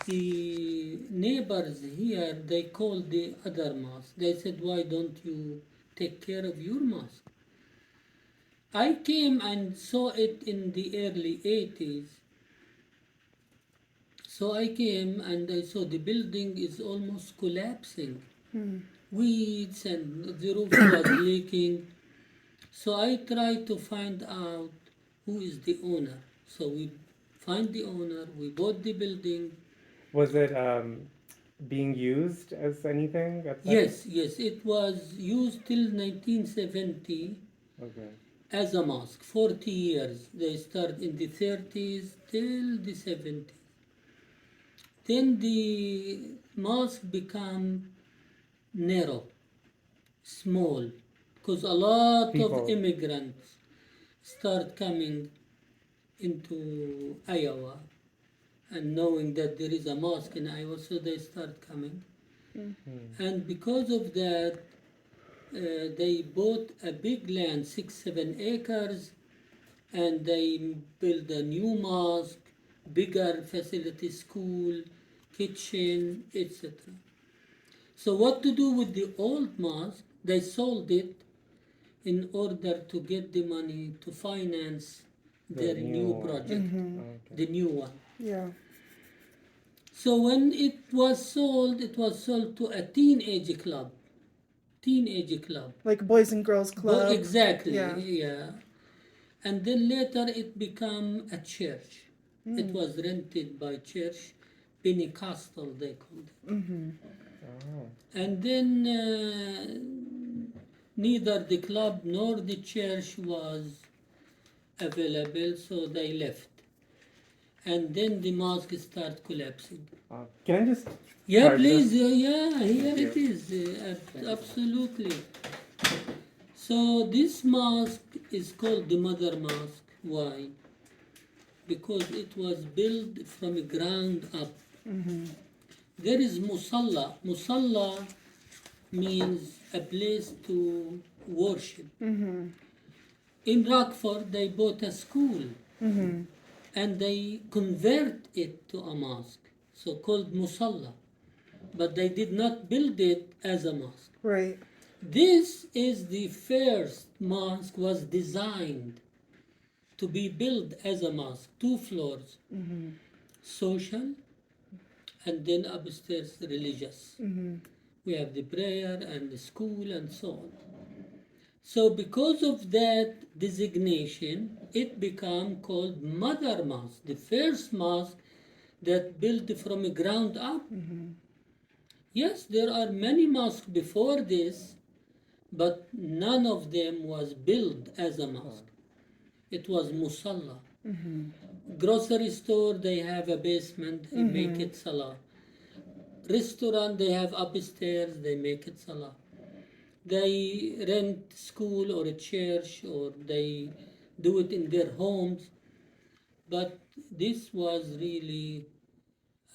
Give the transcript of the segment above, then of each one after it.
the neighbors here, they called the other mosque. They said, why don't you take care of your mosque? I came and saw it in the early 80s. So I came and I saw the building is almost collapsing. Weeds and the roof was leaking. So I tried to find out who is the owner. So we find the owner, we bought the building. Was it being used as anything at that? Yes, it was used till 1970 Okay. as a mosque. 40 years. They start in the 30s till the 70s. Then the mosque become narrow, small, because a lot of People. immigrants start coming into Iowa and knowing that there is a mosque in Iowa, so they start coming. And because of that, they bought a big land, 6, 7 acres, and they built a new mosque, bigger facility, school, kitchen, etc. So what to do with the old mosque? They sold it in order to get the money to finance their new project, Okay. the new one. Yeah. So when it was sold to a teenage club. Like Boys and Girls Club. Exactly, Yeah. yeah. And then later it became a church. It was rented by church, Pentecostal they called it. Oh. And then neither the club nor the church was available, so they left. And then the mosque started collapsing. Can I just? Yeah, Sorry, please. just- Yeah, here Thank it is. Absolutely. So this mosque is called the Mother Mosque. Why? Because it was built from ground up. There is musalla. Musalla means a place to worship. In Rockford, they bought a school and they convert it to a mosque, so called musalla. But they did not build it as a mosque. Right. This is the first mosque was designed to be built as a mosque, 2 floors, social, and then upstairs religious. We have the prayer and the school and so on. So because of that designation, it became called Mother Mosque, the first mosque that built from the ground up. Yes, there are many mosques before this, but none of them was built as a mosque. It was musalla. Grocery store, they have a basement, they make it salah. Restaurant, they have upstairs, they make it salah. They rent school or a church or they do it in their homes. But this was really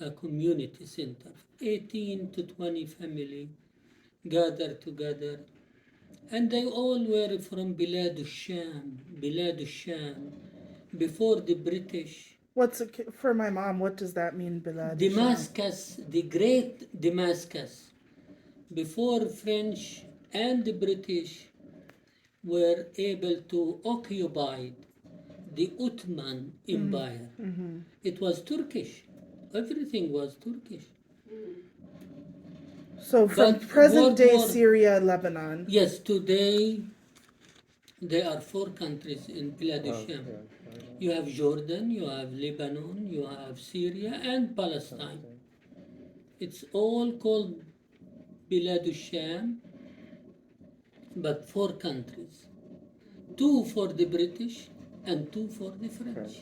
a community center. 18 to 20 family gathered together. And they all were from Bilad al-Sham, before the British. For my mom? What does that mean, Bilad? Damascus, the great Damascus, before French and the British were able to occupy the Ottoman Empire. It was Turkish. Everything was Turkish. So from But present day War- Syria, Lebanon. Yes, today there are 4 countries in Bilad al-Sham. You have Jordan, you have Lebanon, you have Syria, and Palestine. It's all called Bilad al-Sham, but 4 countries. 2 for the British and 2 for the French.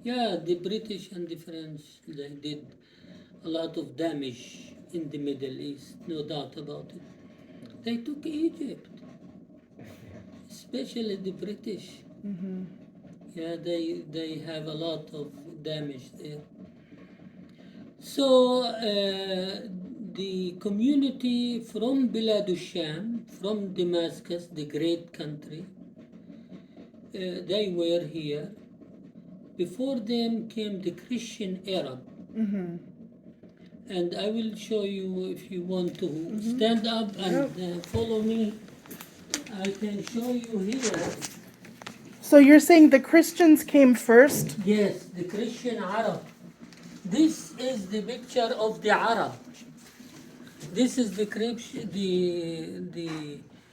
Yeah, the British and the French, they did a lot of damage in the Middle East, no doubt about it. They took Egypt, especially the British. Yeah, they have a lot of damage there. So the community from Bilad al-Sham, from Damascus, the great country, they were here. Before them came the Christian Arab. And I will show you if you want to stand up and follow me. I can show you here. So you're saying the Christians came first? Yes, the Christian Arab. This is the picture of the Arab. This is the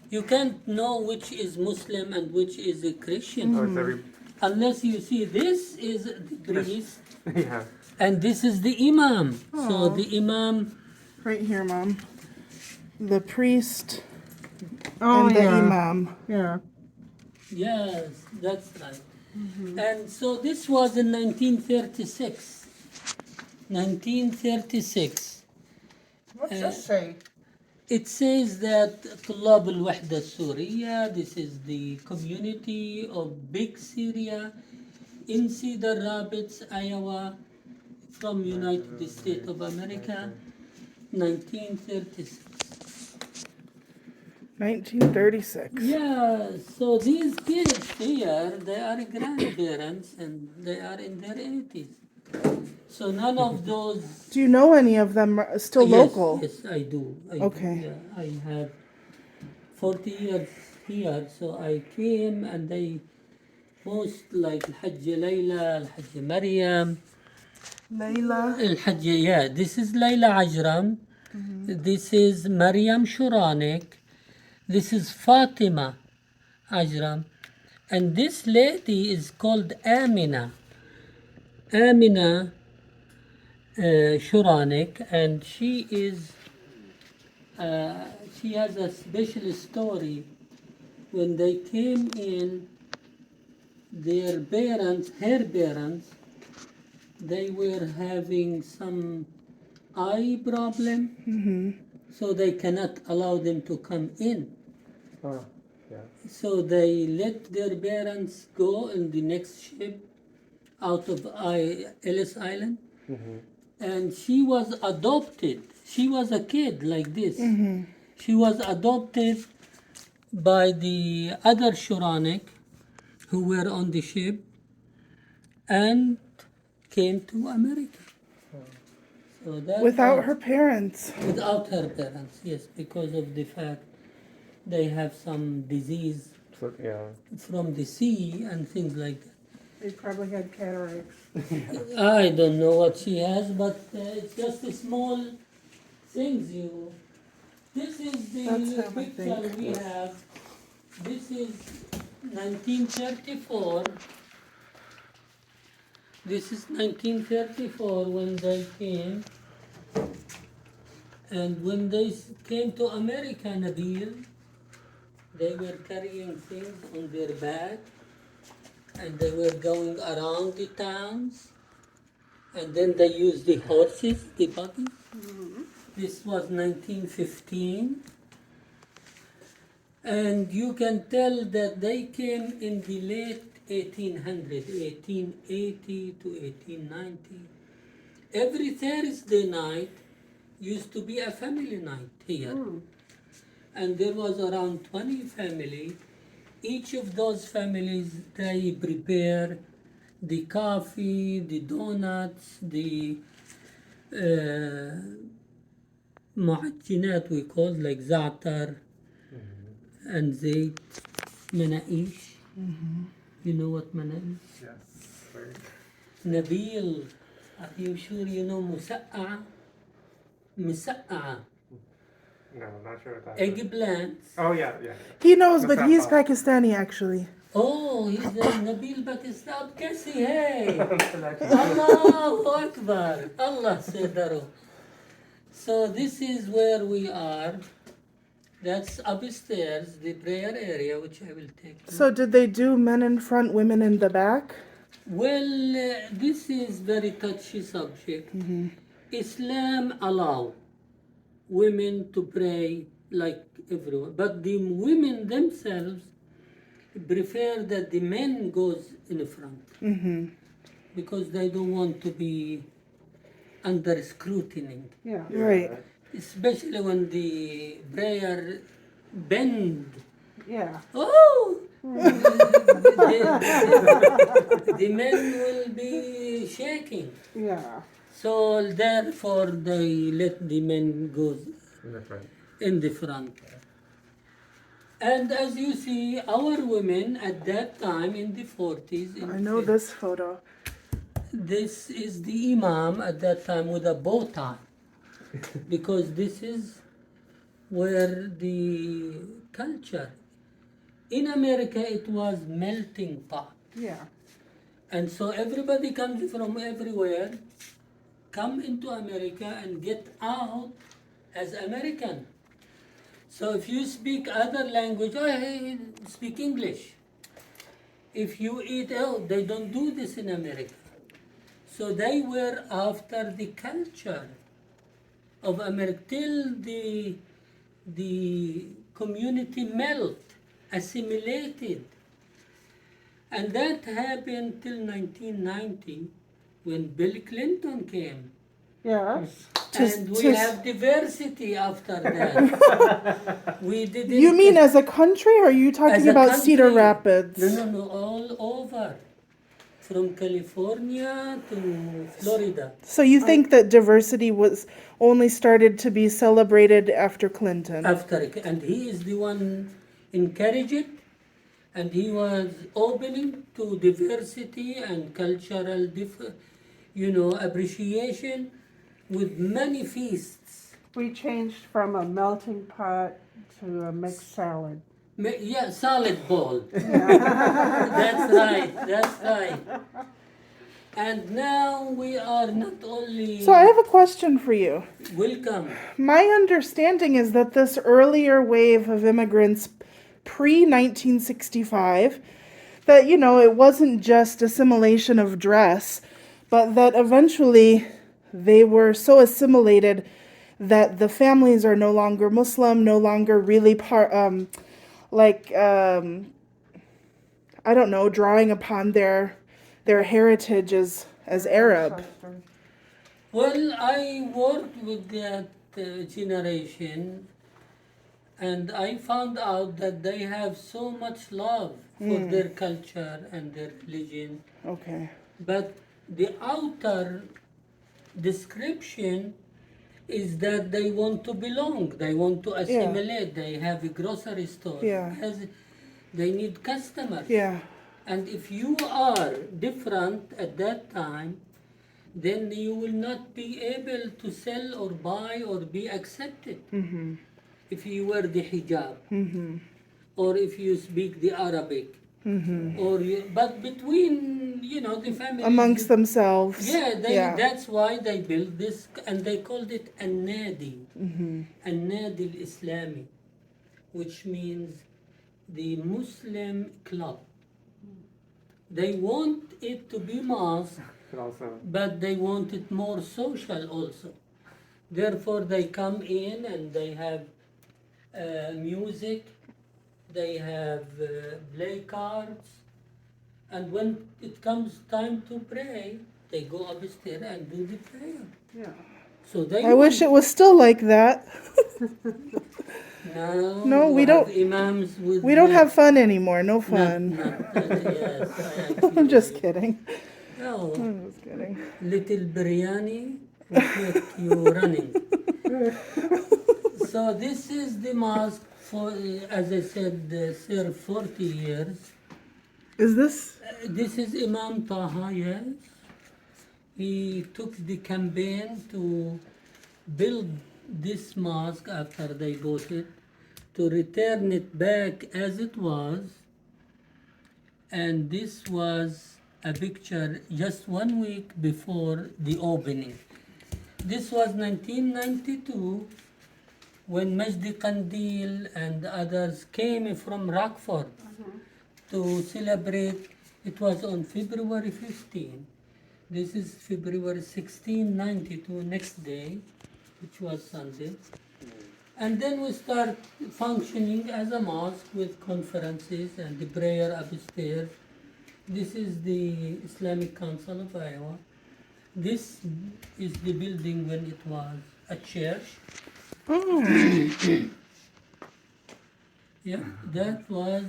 you can't know which is Muslim and which is a Christian Oh, it's every. unless you see this is the priest Yeah. and this is the Imam. So Aw. the Imam, Right here, Mom. The priest Oh, and the yeah. imam. Yeah. yes, that's right. And so this was in 1936. 1936. What's Uh, this say? It says that طلاب الوحدة السورية, this is the community of Big Syria in Cedar Rapids, Iowa, from United States of America, 1936. 1936. Yeah, so these kids here, they are grandparents and they are in their 80s. So none of those. Do you know any of them are still Yes, local? Yes, I do. Okay. Yeah, I have 40 years here, so I came and they most like Al-Hajj Layla, Al-Hajj Maryam, Layla. Al-Hajj, yeah, this is Layla Ajram, this is Maryam Shuranik, this is Fatima Ajram, and this lady is called Amina. Amina Shuranik, and she has a special story. When they came in, her parents, they were having some eye problem, so they cannot allow them to come in. Oh, yeah. So they let their parents go in the next ship out of Ellis Island. And she was adopted. She was a kid like this. She was adopted by the other Shuranik who were on the ship and came to America. So that Without was- her parents. Without her parents, yes, because of the fact they have some disease So, yeah. from the sea and things like that. They probably had cataracts. I don't know what she has, but it's just a small things you. This is That's the him, I picture think. we have. This is 1934. This is 1934 when they came. And when they came to America, Nabil, they were carrying things on their back. And they were going around the towns, and then they used the horses, the buggies. This was 1915, and you can tell that they came in the late 1800, 1880 to 1890. Every Thursday night used to be a family night here, and there was around 20 families. Each of those families, they prepare the coffee, the donuts, the معجنات we call like za'atar and zayt, manaish. You know what manaish? Yes. Very. Nabil, are you sure you know musaqqa? Musaqqa. No, not sure what that is. Eggplants. Oh, yeah, yeah. He knows, What's but that he's about? Pakistani actually. Oh, he's Nabil Pakistan. Kasi, hey. Allahu Akbar. Allah Cedar. So this is where we are. That's upstairs, the prayer area, which I will take you. So did they do men in front, women in the back? Well, this is very touchy subject. Islam allow women to pray like everyone, but the women themselves prefer that the men goes in front because they don't want to be under scrutiny, Yeah. Right. especially when the prayer bend. Yeah. Oh, the men will be shaking. Yeah. So therefore they let the men go In the front. in the front. And as you see, our women at that time in the 40s, I know this photo. this is the imam at that time with a bow tie, because this is where the culture. In America, it was melting pot. Yeah. And so everybody comes from everywhere, come into America and get out as American. So if you speak other language, oh, hey, speak English. If you eat, oh, they don't do this in America. So they were after the culture of America till the community melt, assimilated. And that happened till 1990 when Bill Clinton came. Yes. And we to- have diversity after that. We didn't. You mean as a country, or are you talking As a about Cedar country. Rapids? No, all over. From California to Florida. So you think that diversity was only started to be celebrated after Clinton? And he is the one encouraged it, and he was opening to diversity and cultural appreciation with many feasts. We changed from a melting pot to a mixed salad. Yeah, salad bowl. That's right. And now we are not only So I have a question for you. welcome. My understanding is that this earlier wave of immigrants pre 1965, that, it wasn't just assimilation of dress, but that eventually they were so assimilated that the families are no longer Muslim, no longer really I don't know, drawing upon their heritage as Arab. Well, I worked with that generation, and I found out that they have so much love for their culture and their religion. Okay. But the outer description is that they want to belong, they want to assimilate, they have a grocery store, Yeah. they need customers. Yeah. And if you are different at that time, then you will not be able to sell or buy or be accepted. Mm-hmm. If you wear the hijab, Mm-hmm. or if you speak the Arabic, Mm-hmm. but between the families Amongst themselves. Yeah, that's why they built this, and they called it An-Nadi, An-Nadi al-Islami, which means the Muslim club. They want it to be mosque, But also, but they want it more social also. Therefore, they come in and they have music, they have play cards, and when it comes time to pray, they go upstairs and do the prayer. Yeah. So they I wish it was still like that. No, you we have don't- Imams with We don't have fun anymore. No not, fun. yes, I agree I'm just with you. kidding. No, I'm just kidding. little biryani will make you running. So this is the mosque for, as I said, served 40 years. Is this? This is Imam Taha, yes. He took the campaign to build this mosque after they bought it, to return it back as it was. And this was a picture just 1 week before the opening. This was 1992 when Majdi Kandil and others came from Rockford to celebrate. It was on February 15. This is February 16, 92, next day, which was Sunday. And then we start functioning as a mosque with conferences and the prayer upstairs. This is the Islamic Council of Iowa. This is the building when it was a church. Yeah, that was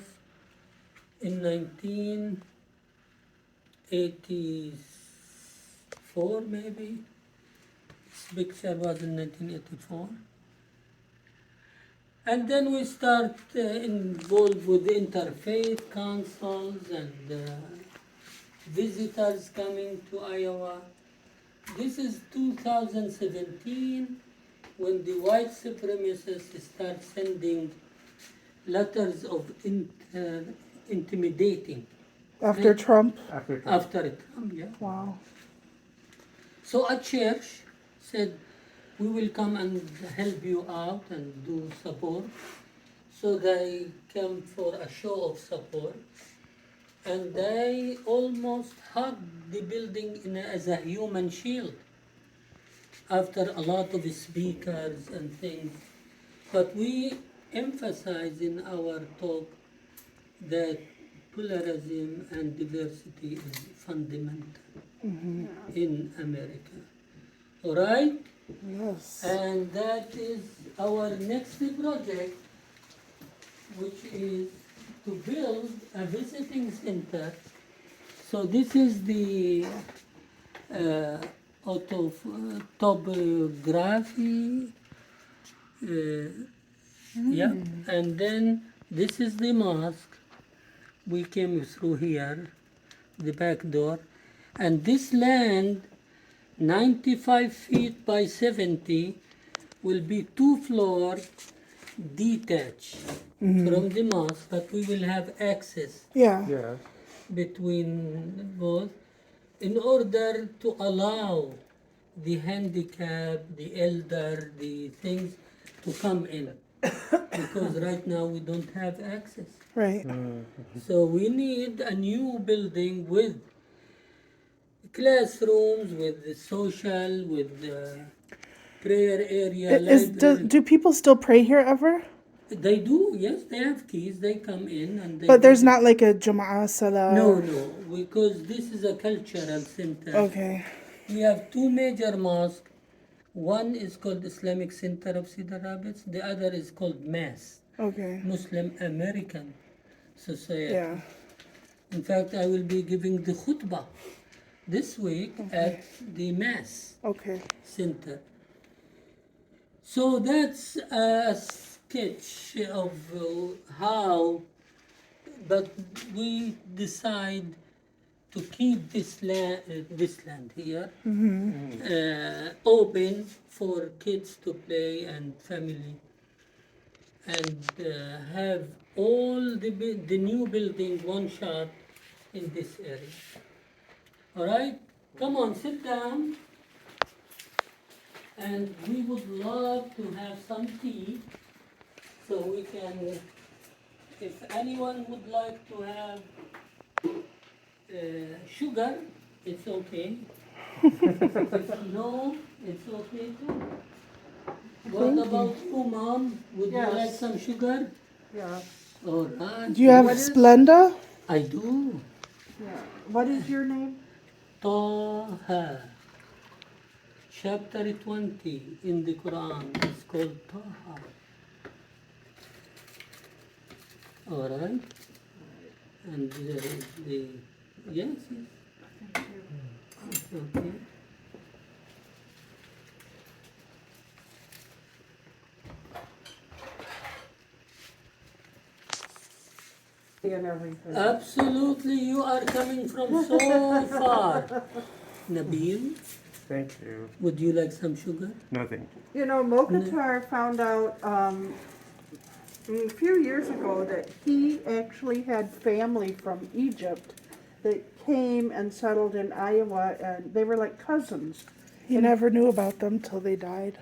in 1984 maybe. picture was in 1984. And then we start involved with interfaith councils and visitors coming to Iowa. This is 2017 when the white supremacists start sending letters of intimidating After Right. Trump? After Trump. after Trump, yeah. Wow. So a church said, we will come and help you out and do support. So they came for a show of support. And they almost hugged the building as a human shield after a lot of speakers and things. But we emphasize in our talk that pluralism and diversity is fundamental in America. All right? Yes. And that is our next project, which is to build a visiting center. So this is the topography. Yeah, and then this is the mosque. We came through here, the back door, and this land, 95 feet by 70, will be 2-floor detached from the mosque, but we will have access Yeah. Yeah. between both in order to allow the handicapped, the elder, the things to come in. Because right now we don't have access. Right. So we need a new building with classrooms, with the social, with the prayer area, library. Do people still pray here ever? They do, yes, they have keys, they come in and they But there's visit. not like a Jama'ah Salah? No, no, because this is a cultural center. Okay. We have two major mosques. One is called Islamic Center of Cedar Rapids. The other is called MAS, Okay. Muslim American Society. Yeah. In fact, I will be giving the khutbah this week at the MAS Okay. Center. So that's a sketch of how, but we decide to keep this land here open for kids to play and family, and have all the new building one shot in this area. All right, come on, sit down. And we would love to have some tea, so we can, if anyone would like to have sugar, it's okay. If no, it's okay too. What about you, Mom? Would you Yes. like some sugar? Yeah, All right. Do you have What is- Splenda? I do. yeah. What is your name? Taha. Chapter 20 in the Quran is called Taha. All right. And the yes, yes. It's okay. And everything. Absolutely, you are coming from so far. Nabil, Thank you. would you like some sugar? No, thank you. You know, Mokhtar found out a few years ago that he actually had family from Egypt that came and settled in Iowa, and they were like cousins. He never knew about them till they died.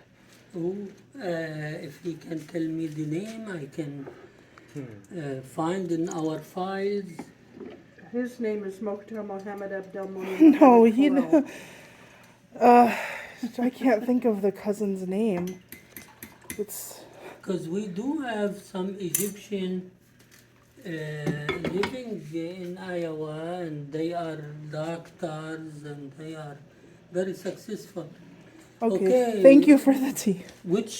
Oh, if he can tell me the name, I can find in our files. His name is Mokhtar Mohammed Abdel Mohammed. No, he. I can't think of the cousin's name. It's. Because we do have some Egyptian living in Iowa, and they are doctors and they are very successful. Okay. Okay. Thank you for the tea. Which